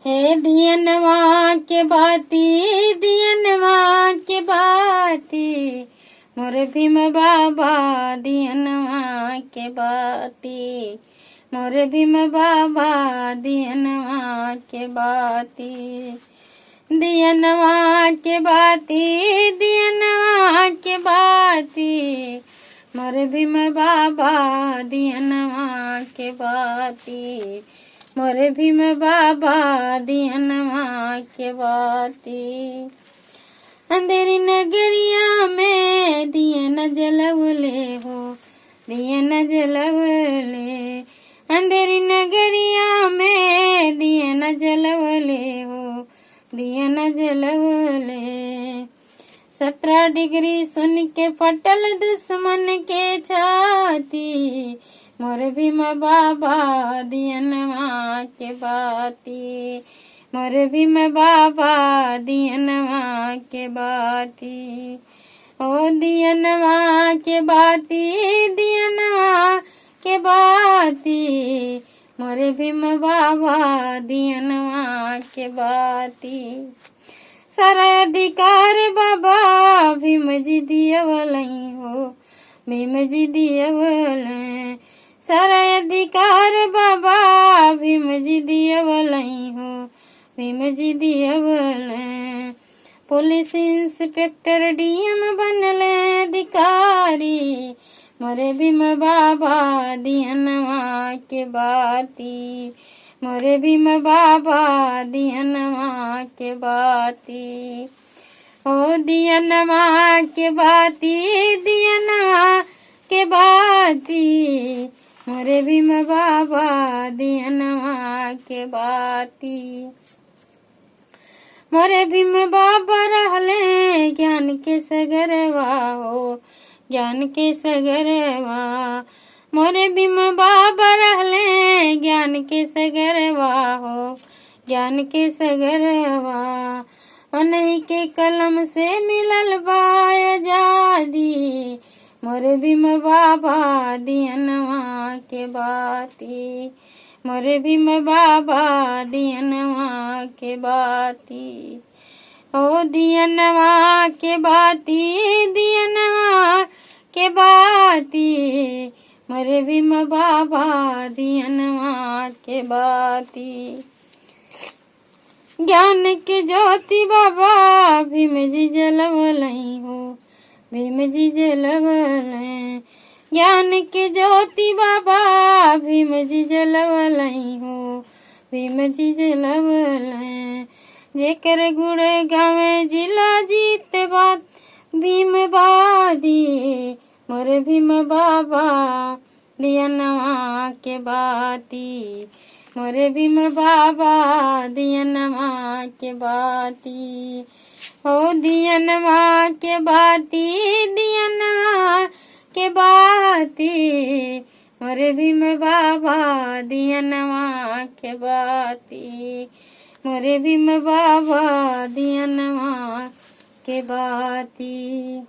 हे दियनवा के बाती, दियनवा के बाती, मोर भीम बाबा दियनवा के बाती, मोर भीम बाबा दियनवा के बाती, दियनवा के बाती, दियनवा के बाती, मोर भीम बाबा दियनवा के बाती, मोर भीम बाबा दियनवा के बाती। अंधेरी नगरिया में दियन जलवले हो, दियन जलवले, अंधेरी नगरिया में दियन जलवले हो, दियन जलवले। 17 डिग्री सुन के फटल दुश्मन के छाती, मोर भीम बाबा दियनवा के बाती, मोर भीम बाबा दियनवा के बाती, ओ दियनवा के बाती, दियनवा के बाती, मोर भीम बाबा दियनवा के बाती। सारा अधिकार बाबा भीम जी दियवलई हो, भीम जी दियवलई, सारा अधिकार बाबा भीम जी दियवलई हो, Bhim ji दियवलई। Police inspector DM बनले अधिकारी, मोरे भीम बाबा दियनवा के बाती, मोरे भीम बाबा दियनवा के बाती, ओ दियनवा के बाती, दियनवा के बाती, मोरे भीम बाबा दियनवा के बाती। मोरे भीम बाबा रहले ज्ञान के सगरवा हो, ज्ञान के सगरवा, मोरे भीम बाबा रहले ज्ञान के सगरवा हो, ज्ञान के सगरवा। उन्हीं के कलम से मिलल बा आजादी, मोरे भीम बाबा दियनवा के बाती, मोरे भीम बाबा दियनवा के बाती, ओ दियनवा के बाती, दियनवा के बाती, मोरे भीम बाबा दियनवा के बाती। ज्ञान के ज्योति बाबा भीम जी जलवलई हो, भीम जी जलवलई, ज्ञान के ज्योति बाबा भीम जी जलवलई हो, भीम जी जलवलई। जेकर गुण गावे जिला जीत बात भीम बादी, मोर भीम बाबा दियनवा के बाती, मोरे भीम बाबा दियनवा के बाती, ओ दियनवा के बाती, दियनवा के बाती, मोरे भीम बाबा दियनवा के बाती, मोरे भीम बाबा दियनवा के बाती।